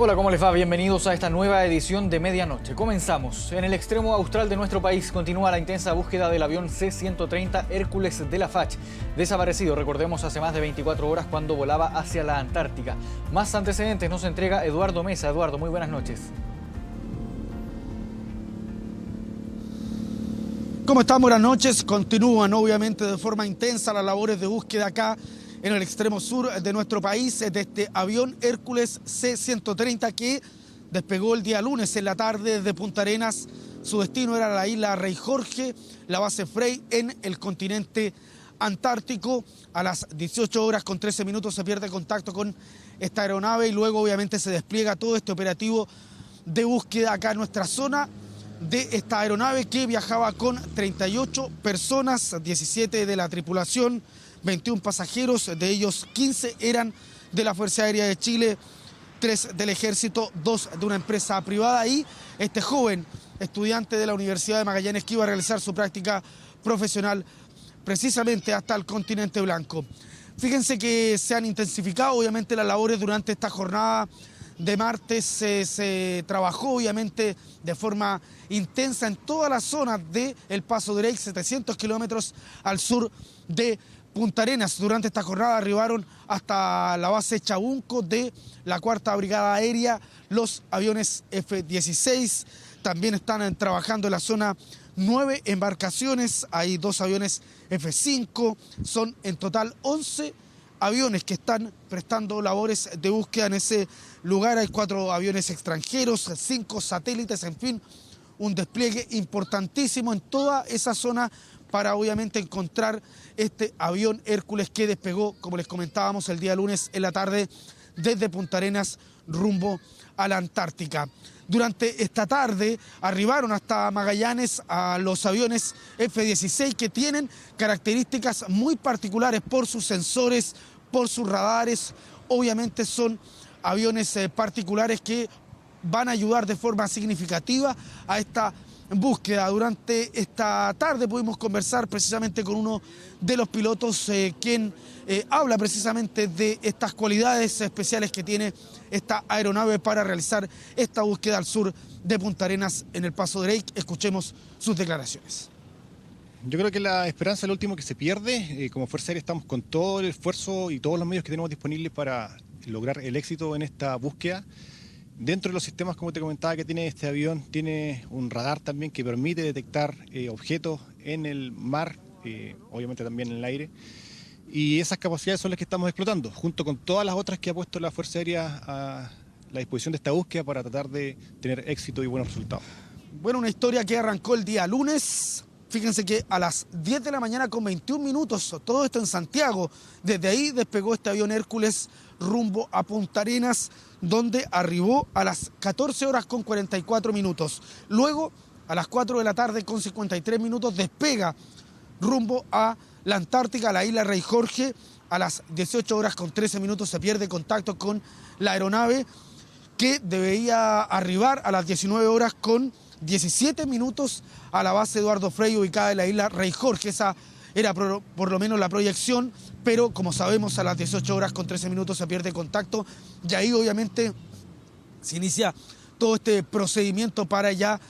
Hola, ¿cómo les va? Bienvenidos a esta nueva edición de Medianoche. Comenzamos. En el extremo austral de nuestro país continúa la intensa búsqueda del avión C-130 Hércules de la FACH. Desaparecido, recordemos, hace más de 24 horas cuando volaba hacia la Antártica. Más antecedentes nos entrega Eduardo Mesa. Eduardo, muy buenas noches. ¿Cómo están? Buenas noches. Continúan obviamente de forma intensa las labores de búsqueda acá en el extremo sur de nuestro país de este avión Hércules C-130 que despegó el día lunes en la tarde desde Punta Arenas. Su destino era la isla Rey Jorge, la base Frey en el continente antártico. A las 18 horas con 13 minutos se pierde contacto con esta aeronave y luego obviamente se despliega todo este operativo de búsqueda acá en nuestra zona de esta aeronave que viajaba con 38 personas, 17 de la tripulación, 21 pasajeros, de ellos 15 eran de la Fuerza Aérea de Chile, 3 del Ejército, 2 de una empresa privada y este joven estudiante de la Universidad de Magallanes que iba a realizar su práctica profesional precisamente hasta el continente blanco. Fíjense que se han intensificado obviamente las labores durante esta jornada de martes. Se trabajó obviamente de forma intensa en toda la zona de El Paso Drake, 700 kilómetros al sur de Punta Arenas. Durante esta jornada arribaron hasta la base Chabunco de la 4ª Brigada Aérea los aviones F-16. También están trabajando en la zona 9 embarcaciones, hay 2 aviones F-5, son en total 11 aviones que están prestando labores de búsqueda en ese lugar. Hay 4 aviones extranjeros, 5 satélites, en fin, un despliegue importantísimo en toda esa zona para obviamente encontrar este avión Hércules que despegó, como les comentábamos, el día lunes en la tarde desde Punta Arenas rumbo a la Antártica. Durante esta tarde arribaron hasta Magallanes a los aviones F-16 que tienen características muy particulares por sus sensores, por sus radares. Obviamente son aviones particulares que van a ayudar de forma significativa a esta búsqueda. Durante esta tarde pudimos conversar precisamente con uno de los pilotos quien habla precisamente de estas cualidades especiales que tiene esta aeronave para realizar esta búsqueda al sur de Punta Arenas en el Paso Drake. Escuchemos sus declaraciones. Yo creo que la esperanza es lo último que se pierde. Como Fuerza Aérea estamos con todo el esfuerzo y todos los medios que tenemos disponibles para lograr el éxito en esta búsqueda. Dentro de los sistemas, como te comentaba, que tiene este avión, tiene un radar también que permite detectar objetos en el mar, obviamente también en el aire. Y esas capacidades son las que estamos explotando, junto con todas las otras que ha puesto la Fuerza Aérea a la disposición de esta búsqueda para tratar de tener éxito y buenos resultados. Bueno, una historia que arrancó el día lunes. Fíjense que a las 10 de la mañana con 21 minutos, todo esto en Santiago, desde ahí despegó este avión Hércules rumbo a Punta Arenas, donde arribó a las 14 horas con 44 minutos. Luego, a las 4 de la tarde con 53 minutos, despega rumbo a la Antártica, a la isla Rey Jorge. A las 18 horas con 13 minutos se pierde contacto con la aeronave que debía arribar a las 19 horas con 17 minutos a la base Eduardo Frei ubicada en la isla Rey Jorge. Esa era por lo menos la proyección, pero como sabemos a las 18 horas con 13 minutos se pierde contacto y ahí obviamente se inicia todo este procedimiento para ya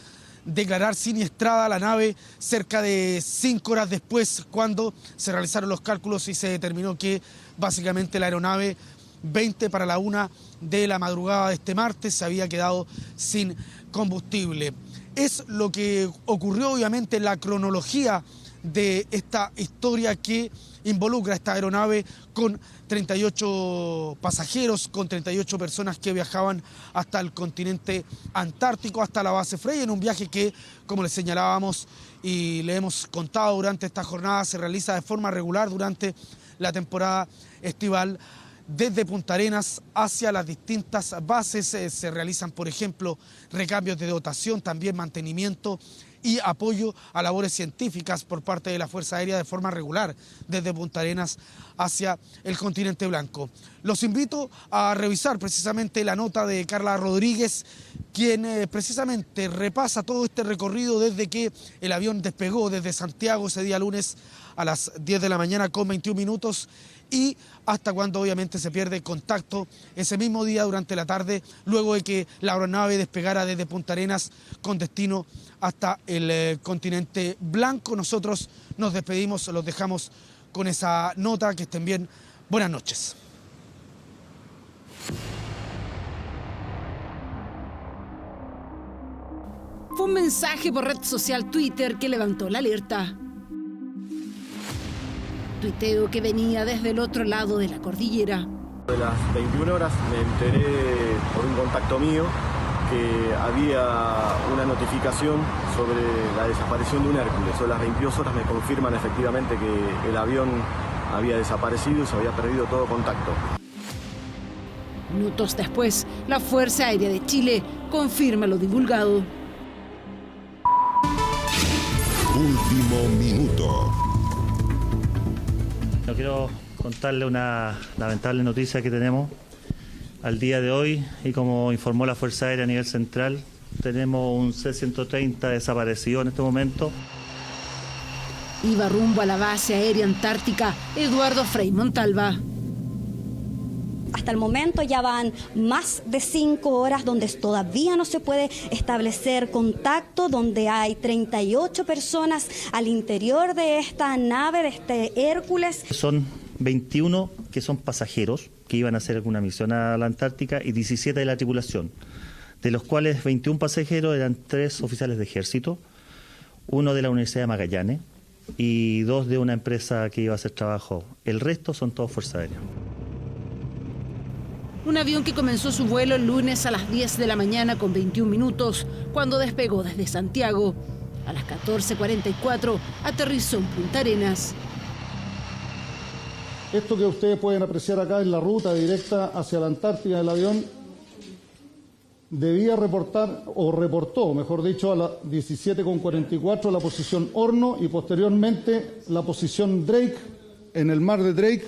declarar siniestrada la nave cerca de 5 horas después, cuando se realizaron los cálculos y se determinó que básicamente la aeronave 20 para la 1 de la madrugada de este martes se había quedado sin combustible. Es lo que ocurrió obviamente en la cronología de esta historia que involucra esta aeronave con 38 pasajeros, con 38 personas que viajaban hasta el continente antártico, hasta la base Frey, en un viaje que, como les señalábamos y le hemos contado durante esta jornada, se realiza de forma regular durante la temporada estival. Desde Punta Arenas hacia las distintas bases se realizan, por ejemplo, recambios de dotación, también mantenimiento y apoyo a labores científicas por parte de la Fuerza Aérea de forma regular desde Punta Arenas hacia el continente blanco. Los invito a revisar precisamente la nota de Carla Rodríguez, quien precisamente repasa todo este recorrido desde que el avión despegó desde Santiago ese día lunes a las 10 de la mañana con 21 minutos y hasta cuando obviamente se pierde contacto ese mismo día durante la tarde, luego de que la aeronave despegara desde Punta Arenas con destino hasta el continente blanco. Nosotros nos despedimos, los dejamos con esa nota, que estén bien, buenas noches. Fue un mensaje por red social Twitter que levantó la alerta. Tuiteo que venía desde el otro lado de la cordillera. De las 21 horas me enteré por un contacto mío que había una notificación sobre la desaparición de un Hércules. Sobre las 22 horas me confirman efectivamente que el avión había desaparecido y se había perdido todo contacto. Minutos después, la Fuerza Aérea de Chile confirma lo divulgado. Último minuto. No quiero contarle una lamentable noticia que tenemos al día de hoy, y como informó la Fuerza Aérea a nivel central, tenemos un C-130 desaparecido en este momento. Iba rumbo a la base aérea antártica Eduardo Frei Montalva. Hasta el momento ya van más de 5 horas donde todavía no se puede establecer contacto, donde hay 38 personas al interior de esta nave, de este Hércules. Son 21 que son pasajeros que iban a hacer alguna misión a la Antártica y 17 de la tripulación, de los cuales 21 pasajeros eran 3 oficiales de ejército, 1 de la Universidad de Magallanes y 2 de una empresa que iba a hacer trabajo. El resto son todos Fuerza Aérea. Un avión que comenzó su vuelo el lunes a las 10 de la mañana con 21 minutos, cuando despegó desde Santiago. A las 14:44 aterrizó en Punta Arenas. Esto que ustedes pueden apreciar acá es la ruta directa hacia la Antártida del avión. Debía reportar, o reportó, mejor dicho, a las 17:44 la posición Horno y posteriormente la posición Drake en el mar de Drake.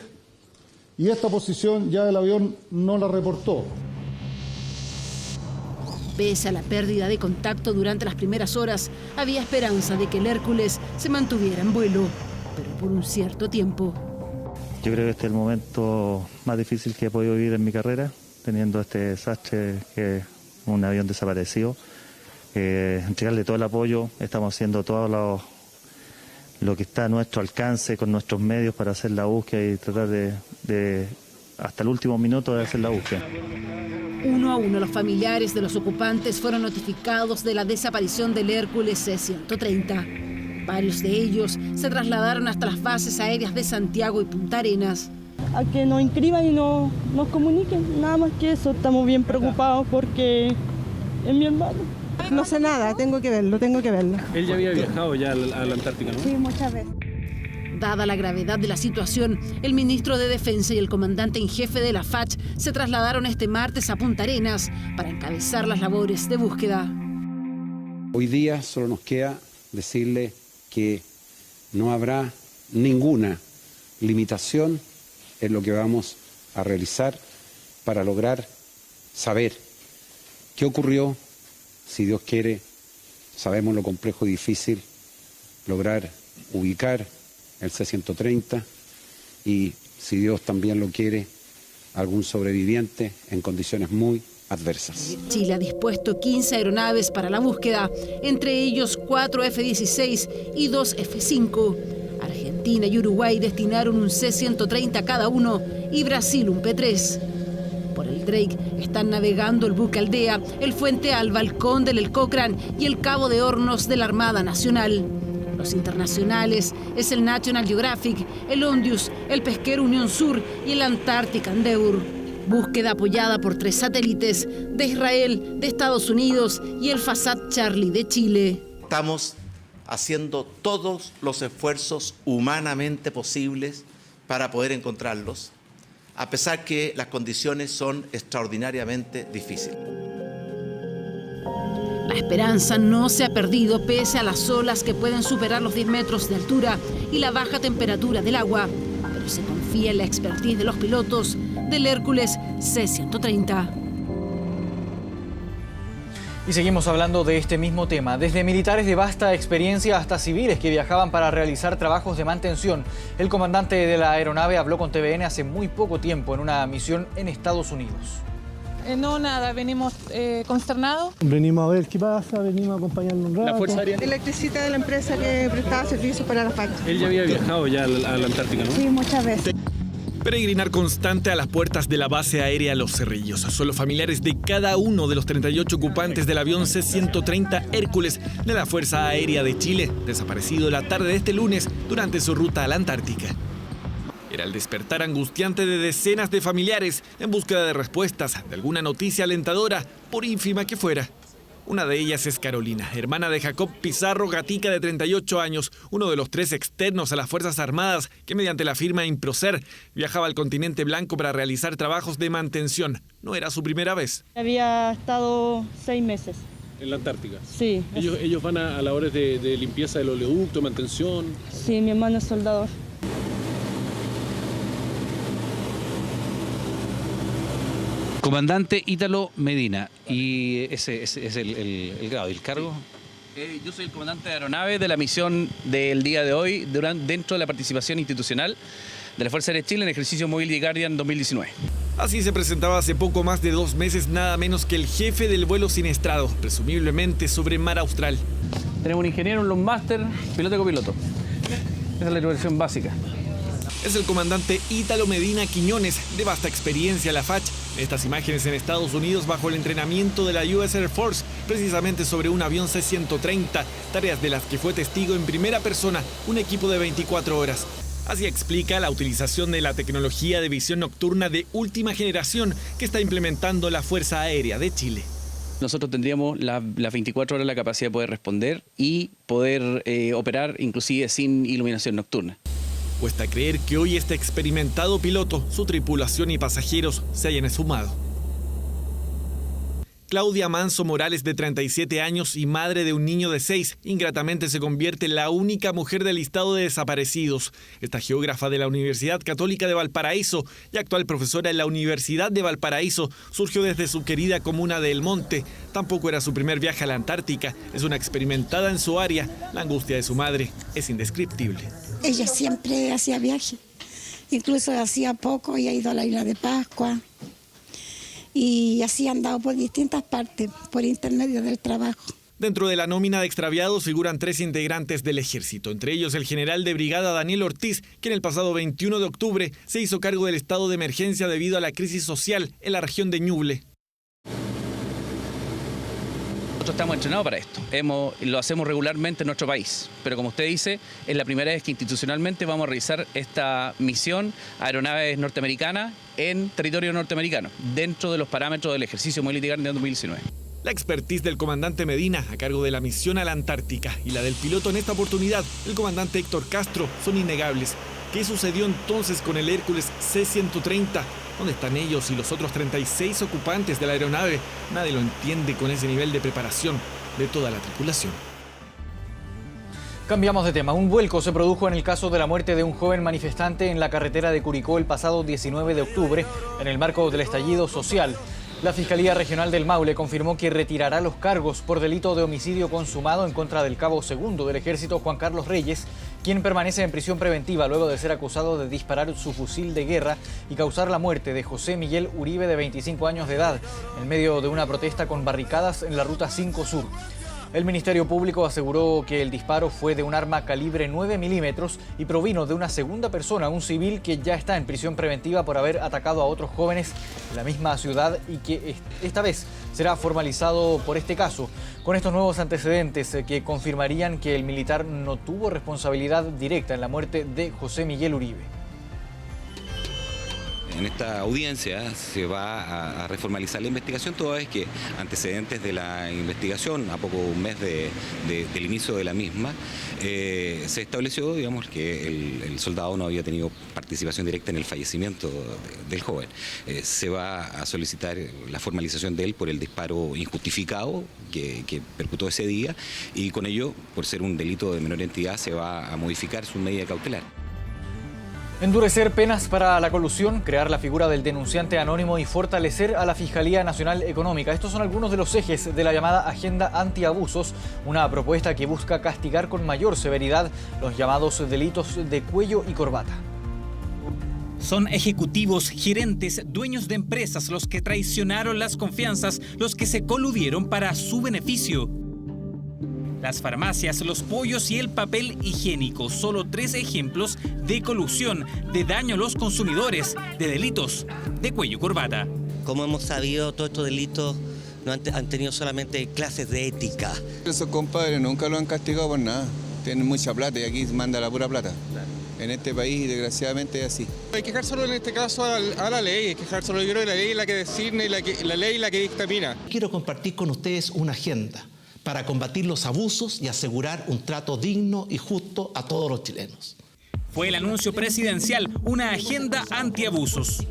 Y esta posición ya el avión no la reportó. Pese a la pérdida de contacto durante las primeras horas, había esperanza de que el Hércules se mantuviera en vuelo, pero por un cierto tiempo. Yo creo que este es el momento más difícil que he podido vivir en mi carrera, teniendo este desastre, que es un avión desaparecido. Entregarle todo el apoyo, estamos haciendo todo lo que está a nuestro alcance con nuestros medios para hacer la búsqueda y tratar de hasta el último minuto de hacer la búsqueda. Uno a uno los familiares de los ocupantes fueron notificados de la desaparición del Hércules C-130. Varios de ellos se trasladaron hasta las bases aéreas de Santiago y Punta Arenas. A que nos inscriban y nos comuniquen, nada más que eso. Estamos bien preocupados porque es mi hermano. No sé nada, tengo que verlo. Él ya había viajado ya a la Antártica, ¿no? Sí, muchas veces. Dada la gravedad de la situación, el ministro de Defensa y el comandante en jefe de la FACH se trasladaron este martes a Punta Arenas para encabezar las labores de búsqueda. Hoy día solo nos queda decirle que no habrá ninguna limitación en lo que vamos a realizar para lograr saber qué ocurrió. Si Dios quiere, sabemos lo complejo y difícil, lograr ubicar el C-130 y, si Dios también lo quiere, algún sobreviviente en condiciones muy adversas. Chile ha dispuesto 15 aeronaves para la búsqueda, entre ellos 4 F-16 y 2 F-5. Argentina y Uruguay destinaron un C-130 cada uno y Brasil un P-3. Por el Drake están navegando el buque Aldea, el Fuente Alba, el Cóndel, el Cochrane y el Cabo de Hornos de la Armada Nacional. Los internacionales es el National Geographic, el Ondius, el Pesquero Unión Sur y el Antarctic Endeavour. Búsqueda apoyada por 3 satélites de Israel, de Estados Unidos y el FASAT Charlie de Chile. Estamos haciendo todos los esfuerzos humanamente posibles para poder encontrarlos, a pesar que las condiciones son extraordinariamente difíciles. La esperanza no se ha perdido pese a las olas que pueden superar los 10 metros de altura y la baja temperatura del agua, pero se confía en la expertise de los pilotos del Hércules C-130. Y seguimos hablando de este mismo tema. Desde militares de vasta experiencia hasta civiles que viajaban para realizar trabajos de mantención. El comandante de la aeronave habló con TVN hace muy poco tiempo en una misión en Estados Unidos. No, nada, venimos consternados. Venimos a ver qué pasa, venimos a acompañarnos un rato. ¿La Fuerza Aérea? Electricista de la empresa que prestaba servicios para la FACH. Él ya había viajado ya a la Antártica, ¿no? Sí, muchas veces. Peregrinar constante a las puertas de la base aérea Los Cerrillos. Son los familiares de cada uno de los 38 ocupantes del avión C-130 Hércules de la Fuerza Aérea de Chile, desaparecido la tarde de este lunes durante su ruta a la Antártica. Era el despertar angustiante de decenas de familiares en búsqueda de respuestas, de alguna noticia alentadora, por ínfima que fuera. Una de ellas es Carolina, hermana de Jacob Pizarro Gatica, de 38 años, uno de los 3 externos a las Fuerzas Armadas que mediante la firma Improcer viajaba al continente blanco para realizar trabajos de mantención. No era su primera vez. Había estado 6 meses. ¿En la Antártica? Sí. ¿Ellos van a labores de limpieza del oleoducto, mantención? Sí, mi hermano es soldador. Comandante Ítalo Medina, y ese es el grado y el cargo. Yo soy el comandante de aeronave de la misión del día de hoy dentro de la participación institucional de la Fuerza Aérea de Chile en el ejercicio Mobility Guardian 2019. Así se presentaba hace poco más de 2 meses nada menos que el jefe del vuelo siniestrado, presumiblemente sobre mar austral. Tenemos un ingeniero, un Long Master, piloto y copiloto. Esa es la versión básica. Es el comandante Ítalo Medina Quiñones, de vasta experiencia en la FACH. Estas imágenes en Estados Unidos bajo el entrenamiento de la US Air Force, precisamente sobre un avión C-130, tareas de las que fue testigo en primera persona un equipo de 24 horas. Así explica la utilización de la tecnología de visión nocturna de última generación que está implementando la Fuerza Aérea de Chile. Nosotros tendríamos las 24 horas la capacidad de poder responder y poder operar inclusive sin iluminación nocturna. Cuesta creer que hoy este experimentado piloto, su tripulación y pasajeros se hayan esfumado. Claudia Manso Morales, de 37 años y madre de un niño de 6, ingratamente se convierte en la única mujer del listado de desaparecidos. Esta geógrafa de la Universidad Católica de Valparaíso y actual profesora en la Universidad de Valparaíso surgió desde su querida comuna de El Monte. Tampoco era su primer viaje a la Antártica, es una experimentada en su área. La angustia de su madre es indescriptible. Ella siempre hacía viajes, incluso hacía poco y ha ido a la isla de Pascua. Y así ha andado por distintas partes, por intermedio del trabajo. Dentro de la nómina de extraviados figuran 3 integrantes del ejército, entre ellos el general de brigada Daniel Ortiz, quien el pasado 21 de octubre se hizo cargo del estado de emergencia debido a la crisis social en la región de Ñuble. Nosotros estamos entrenados para esto, lo hacemos regularmente en nuestro país, pero como usted dice, es la primera vez que institucionalmente vamos a realizar esta misión aeronaves norteamericanas en territorio norteamericano, dentro de los parámetros del ejercicio Mobility Guardian 2019. La expertise del comandante Medina a cargo de la misión a la Antártica y la del piloto en esta oportunidad, el comandante Héctor Castro, son innegables. ¿Qué sucedió entonces con el Hércules C-130? ¿Dónde están ellos y los otros 36 ocupantes de la aeronave? Nadie lo entiende con ese nivel de preparación de toda la tripulación. Cambiamos de tema. Un vuelco se produjo en el caso de la muerte de un joven manifestante en la carretera de Curicó el pasado 19 de octubre en el marco del estallido social. La Fiscalía Regional del Maule confirmó que retirará los cargos por delito de homicidio consumado en contra del cabo segundo del Ejército Juan Carlos Reyes, quien permanece en prisión preventiva luego de ser acusado de disparar su fusil de guerra y causar la muerte de José Miguel Uribe, de 25 años de edad, en medio de una protesta con barricadas en la Ruta 5 Sur. El Ministerio Público aseguró que el disparo fue de un arma calibre 9 milímetros y provino de una segunda persona, un civil que ya está en prisión preventiva por haber atacado a otros jóvenes en la misma ciudad y que esta vez será formalizado por este caso. Con estos nuevos antecedentes que confirmarían que el militar no tuvo responsabilidad directa en la muerte de José Miguel Uribe. En esta audiencia se va a reformalizar la investigación, toda vez que antecedentes de la investigación, a poco un mes del inicio de la misma, se estableció, digamos, que el soldado no había tenido participación directa en el fallecimiento del joven. Se va a solicitar la formalización de él por el disparo injustificado que percutó ese día, y con ello, por ser un delito de menor entidad, se va a modificar su medida cautelar. Endurecer penas para la colusión, crear la figura del denunciante anónimo y fortalecer a la Fiscalía Nacional Económica. Estos son algunos de los ejes de la llamada Agenda Antiabusos, una propuesta que busca castigar con mayor severidad los llamados delitos de cuello y corbata. Son ejecutivos, gerentes, dueños de empresas los que traicionaron las confianzas, los que se coludieron para su beneficio. Las farmacias, los pollos y el papel higiénico, solo 3 ejemplos de colusión, de daño a los consumidores, de delitos de cuello y corbata. Como hemos sabido, todos estos delitos no han tenido solamente clases de ética. Esos compadres nunca lo han castigado por nada. Tienen mucha plata y aquí manda la pura plata. En este país, desgraciadamente, es así. Hay que quejárselo en este caso a la ley, hay que quejárselo, yo creo que la ley es la que designa y la ley es la que dictamina. Quiero compartir con ustedes una agenda para combatir los abusos y asegurar un trato digno y justo a todos los chilenos. Fue el anuncio presidencial, una agenda antiabusos.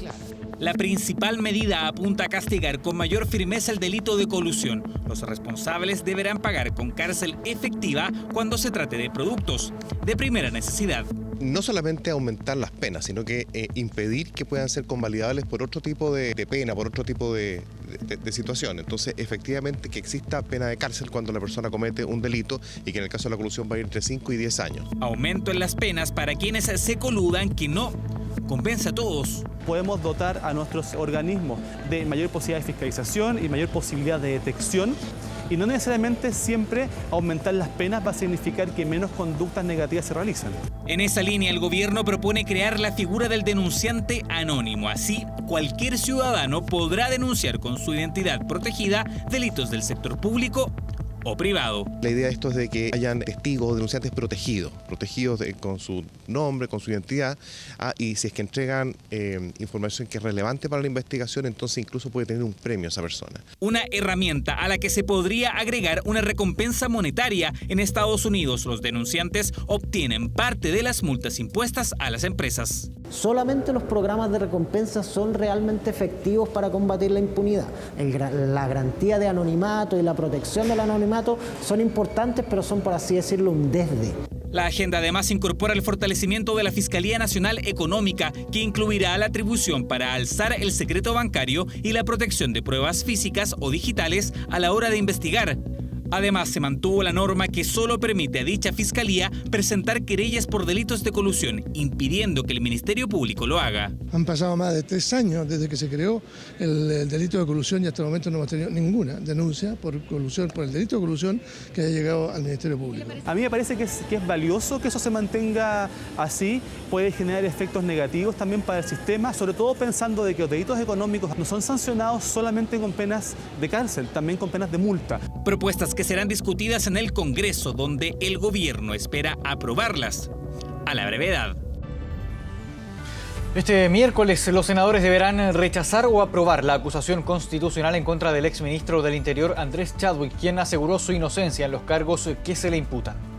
La principal medida apunta a castigar con mayor firmeza el delito de colusión. Los responsables deberán pagar con cárcel efectiva cuando se trate de productos de primera necesidad. No solamente aumentar las penas, sino que impedir que puedan ser convalidables por otro tipo de pena, por otro tipo de situación. Entonces, efectivamente, que exista pena de cárcel cuando la persona comete un delito y que en el caso de la colusión va a ir entre 5 y 10 años. Aumento en las penas para quienes se coludan, que no convence a todos. Podemos dotar a nuestros organismos de mayor posibilidad de fiscalización y mayor posibilidad de detección. Y no necesariamente siempre aumentar las penas va a significar que menos conductas negativas se realizan. En esa línea, el gobierno propone crear la figura del denunciante anónimo. Así, cualquier ciudadano podrá denunciar con su identidad protegida delitos del sector público o privado. La idea de esto es de que hayan testigos, denunciantes protegidos con su nombre, con su identidad, y si es que entregan información que es relevante para la investigación, entonces incluso puede tener un premio esa persona. Una herramienta a la que se podría agregar una recompensa monetaria. En Estados Unidos, los denunciantes obtienen parte de las multas impuestas a las empresas. Solamente los programas de recompensa son realmente efectivos para combatir la impunidad. La garantía de anonimato y la protección del anonimato son importantes, pero son, por así decirlo, un desde. La agenda además incorpora el fortalecimiento de la Fiscalía Nacional Económica, que incluirá la atribución para alzar el secreto bancario y la protección de pruebas físicas o digitales a la hora de investigar. Además, se mantuvo la norma que solo permite a dicha fiscalía presentar querellas por delitos de colusión, impidiendo que el Ministerio Público lo haga. Han pasado más de 3 años desde que se creó el delito de colusión y hasta el momento no hemos tenido ninguna denuncia por el delito de colusión que haya llegado al Ministerio Público. A mí me parece que es valioso que eso se mantenga así, puede generar efectos negativos también para el sistema, sobre todo pensando de que los delitos económicos no son sancionados solamente con penas de cárcel, también con penas de multa. Propuestas que serán discutidas en el Congreso, donde el gobierno espera aprobarlas a la brevedad. Este miércoles los senadores deberán rechazar o aprobar la acusación constitucional en contra del exministro del Interior Andrés Chadwick, quien aseguró su inocencia en los cargos que se le imputan.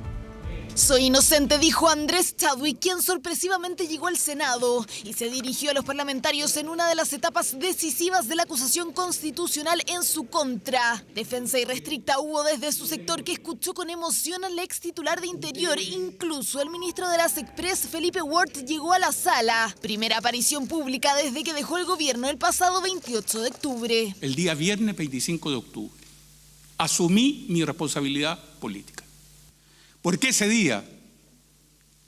Soy inocente, dijo Andrés Chadwick, quien sorpresivamente llegó al Senado y se dirigió a los parlamentarios en una de las etapas decisivas de la acusación constitucional en su contra. Defensa irrestricta hubo desde su sector, que escuchó con emoción al ex titular de Interior. Incluso el ministro de las Express, Felipe Ward, llegó a la sala. Primera aparición pública desde que dejó el gobierno el pasado 28 de octubre. El día viernes 25 de octubre asumí mi responsabilidad política. Porque ese día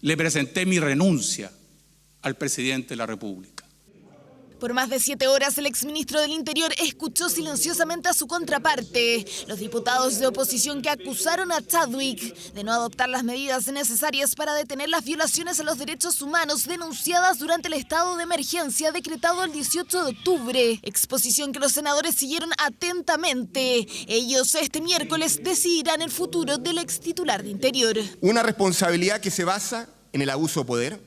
le presenté mi renuncia al presidente de la República. Por más de 7 horas, el exministro del Interior escuchó silenciosamente a su contraparte, los diputados de oposición que acusaron a Chadwick de no adoptar las medidas necesarias para detener las violaciones a los derechos humanos denunciadas durante el estado de emergencia decretado el 18 de octubre. Exposición que los senadores siguieron atentamente. Ellos este miércoles decidirán el futuro del ex titular de Interior. Una responsabilidad que se basa en el abuso de poder,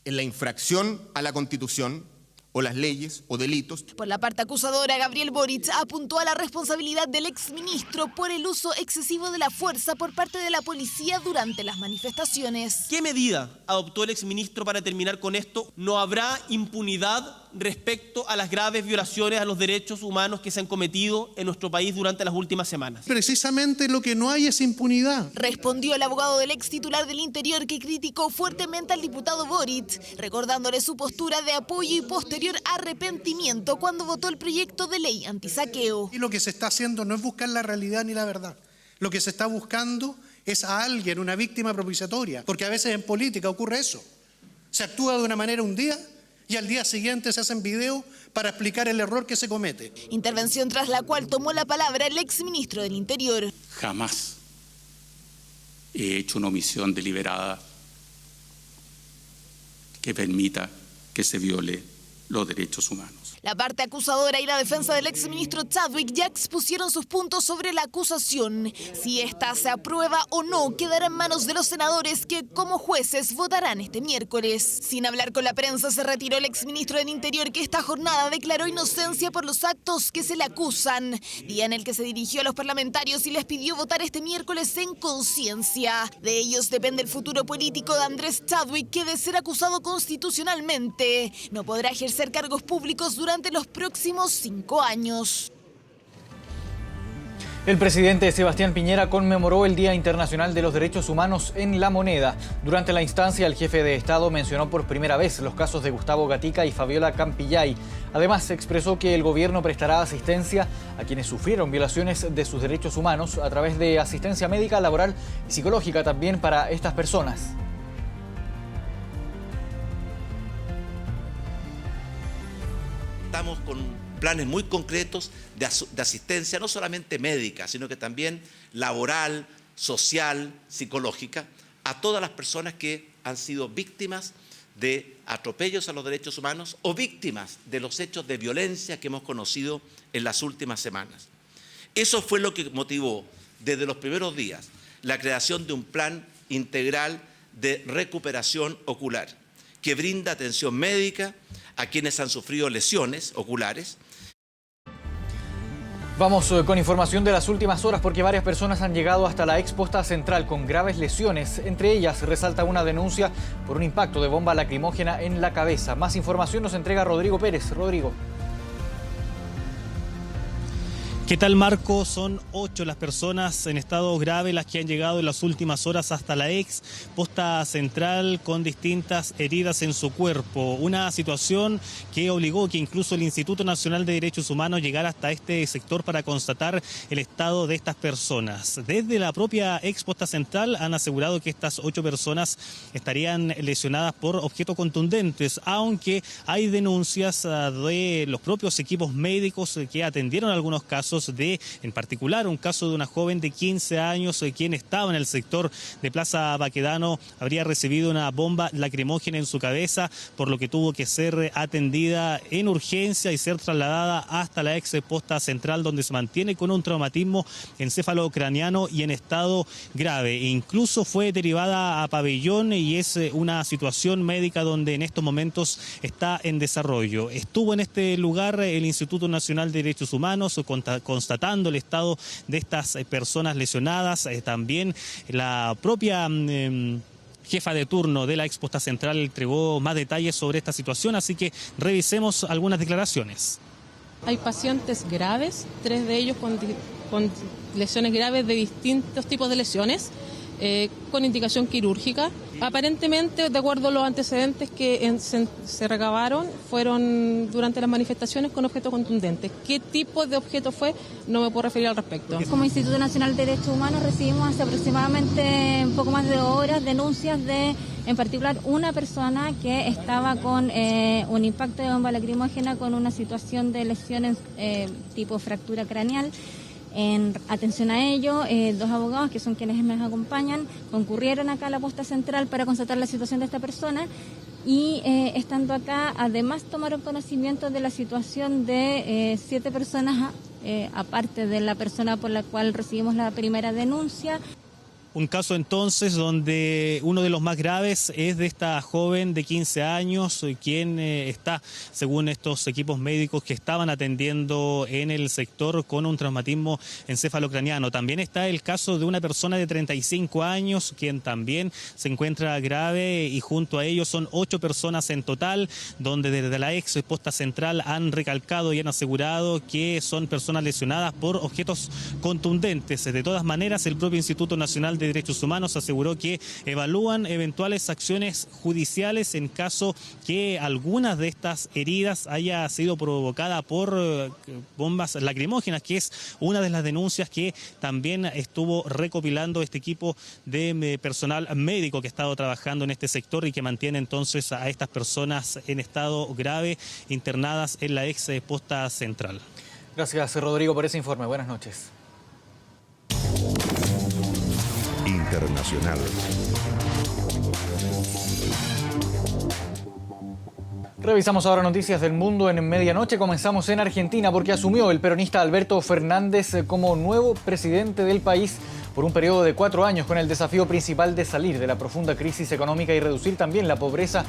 en la infracción a la Constitución, o las leyes o delitos. Por la parte acusadora, Gabriel Boric apuntó a la responsabilidad del exministro por el uso excesivo de la fuerza por parte de la policía durante las manifestaciones. ¿Qué medida adoptó el exministro para terminar con esto? No habrá impunidad respecto a las graves violaciones a los derechos humanos que se han cometido en nuestro país durante las últimas semanas. Precisamente lo que no hay es impunidad. Respondió el abogado del ex titular del Interior, que criticó fuertemente al diputado Boric, recordándole su postura de apoyo y posterior arrepentimiento cuando votó el proyecto de ley antisaqueo. Y lo que se está haciendo no es buscar la realidad ni la verdad. Lo que se está buscando es a alguien, una víctima propiciatoria, porque a veces en política ocurre eso. Se actúa de una manera un día y al día siguiente se hacen videos para explicar el error que se comete. Intervención tras la cual tomó la palabra el exministro del Interior. Jamás he hecho una omisión deliberada que permita que se violen los derechos humanos. La parte acusadora y la defensa del exministro Chadwick ya expusieron sus puntos sobre la acusación. Si esta se aprueba o no, quedará en manos de los senadores que, como jueces, votarán este miércoles. Sin hablar con la prensa, se retiró el exministro del Interior, que esta jornada declaró inocencia por los actos que se le acusan. Día en el que se dirigió a los parlamentarios y les pidió votar este miércoles en conciencia. De ellos depende el futuro político de Andrés Chadwick, que, de ser acusado constitucionalmente, no podrá ejercer cargos públicos durante los próximos 5 años. El presidente Sebastián Piñera conmemoró el Día Internacional de los Derechos Humanos en La Moneda. Durante la instancia, el jefe de Estado mencionó por primera vez los casos de Gustavo Gatica y Fabiola Campillay. Además, expresó que el gobierno prestará asistencia a quienes sufrieron violaciones de sus derechos humanos a través de asistencia médica, laboral y psicológica también para estas personas. Estamos con planes muy concretos de asistencia, no solamente médica, sino que también laboral, social, psicológica, a todas las personas que han sido víctimas de atropellos a los derechos humanos o víctimas de los hechos de violencia que hemos conocido en las últimas semanas. Eso fue lo que motivó desde los primeros días la creación de un plan integral de recuperación ocular que brinda atención médica a quienes han sufrido lesiones oculares. Vamos con información de las últimas horas, porque varias personas han llegado hasta la exposta central con graves lesiones. Entre ellas resalta una denuncia por un impacto de bomba lacrimógena en la cabeza. Más información nos entrega Rodrigo Pérez. Rodrigo. ¿Qué tal, Marco? Son 8 las personas en estado grave las que han llegado en las últimas horas hasta la exposta central con distintas heridas en su cuerpo. Una situación que obligó que incluso el Instituto Nacional de Derechos Humanos llegara hasta este sector para constatar el estado de estas personas. Desde la propia exposta central han asegurado que estas 8 personas estarían lesionadas por objetos contundentes, aunque hay denuncias de los propios equipos médicos que atendieron algunos casos en particular un caso de una joven de 15 años quien estaba en el sector de Plaza Baquedano, habría recibido una bomba lacrimógena en su cabeza, por lo que tuvo que ser atendida en urgencia y ser trasladada hasta la exposta central, donde se mantiene con un traumatismo encefalocraniano y en estado grave. E incluso fue derivada a pabellón y es una situación médica donde en estos momentos está en desarrollo. Estuvo en este lugar el Instituto Nacional de Derechos Humanos constatando el estado de estas personas lesionadas. También la propia jefa de turno de la exposta central entregó más detalles sobre esta situación, así que revisemos algunas declaraciones. Hay pacientes graves, 3 de ellos con lesiones graves de distintos tipos de lesiones, con indicación quirúrgica. Aparentemente, de acuerdo a los antecedentes que se recabaron, fueron durante las manifestaciones con objetos contundentes. ¿Qué tipo de objeto fue? No me puedo referir al respecto. Como Instituto Nacional de Derechos Humanos recibimos hace aproximadamente un poco más de 2 horas denuncias de, en particular, una persona que estaba con un impacto de bomba lacrimógena con una situación de lesiones tipo fractura craneal. En atención a ello, 2 abogados, que son quienes me acompañan, concurrieron acá a la posta central para constatar la situación de esta persona y estando acá, además tomaron conocimiento de la situación de 7 personas, aparte de la persona por la cual recibimos la primera denuncia. Un caso entonces donde uno de los más graves es de esta joven de 15 años, quien está, según estos equipos médicos que estaban atendiendo en el sector, con un traumatismo encefalocraniano. También está el caso de una persona de 35 años, quien también se encuentra grave, y junto a ellos son 8 personas en total, donde desde la ex posta central han recalcado y han asegurado que son personas lesionadas por objetos contundentes. De todas maneras, el propio Instituto Nacional de Derechos Humanos aseguró que evalúan eventuales acciones judiciales en caso que algunas de estas heridas haya sido provocada por bombas lacrimógenas, que es una de las denuncias que también estuvo recopilando este equipo de personal médico que ha estado trabajando en este sector y que mantiene entonces a estas personas en estado grave internadas en la ex posta central. Gracias, Rodrigo, por ese informe. Buenas noches. Internacional. Revisamos ahora noticias del mundo en medianoche. Comenzamos en Argentina porque asumió el peronista Alberto Fernández como nuevo presidente del país por un periodo de 4 años, con el desafío principal de salir de la profunda crisis económica y reducir también la pobreza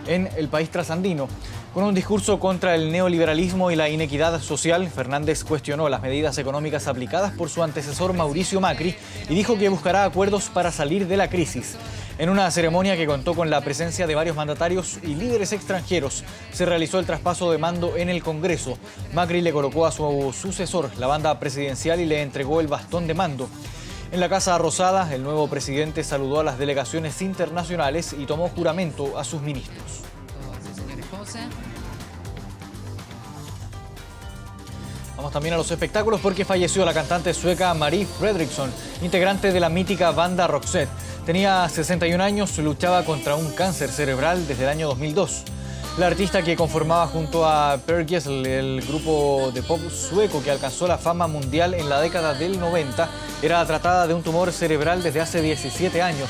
en el país trasandino. Con un discurso contra el neoliberalismo y la inequidad social, Fernández cuestionó las medidas económicas aplicadas por su antecesor Mauricio Macri y dijo que buscará acuerdos para salir de la crisis. En una ceremonia que contó con la presencia de varios mandatarios y líderes extranjeros, se realizó el traspaso de mando en el Congreso. Macri le colocó a su sucesor la banda presidencial y le entregó el bastón de mando. En la Casa Rosada, el nuevo presidente saludó a las delegaciones internacionales y tomó juramento a sus ministros. Vamos también a los espectáculos porque falleció la cantante sueca Marie Fredriksson, integrante de la mítica banda Roxette. Tenía 61 años, luchaba contra un cáncer cerebral desde el año 2002. La artista, que conformaba junto a Per Gessle, el grupo de pop sueco que alcanzó la fama mundial en la década del 90, era tratada de un tumor cerebral desde hace 17 años.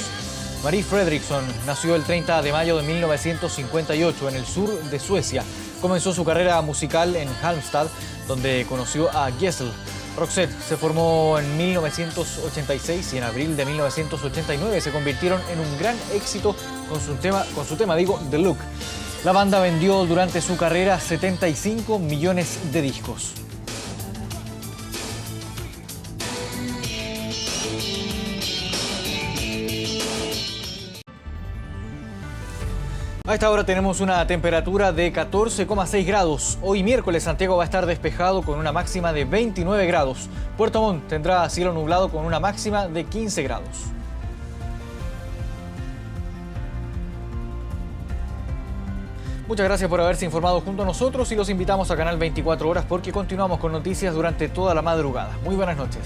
Marie Fredriksson nació el 30 de mayo de 1958 en el sur de Suecia. Comenzó su carrera musical en Halmstad, donde conoció a Gessle. Roxette se formó en 1986 y en abril de 1989 se convirtieron en un gran éxito con su tema The Look. La banda vendió durante su carrera 75 millones de discos. A esta hora tenemos una temperatura de 14,6 grados. Hoy miércoles Santiago va a estar despejado con una máxima de 29 grados. Puerto Montt tendrá cielo nublado con una máxima de 15 grados. Muchas gracias por haberse informado junto a nosotros y los invitamos a Canal 24 Horas porque continuamos con noticias durante toda la madrugada. Muy buenas noches.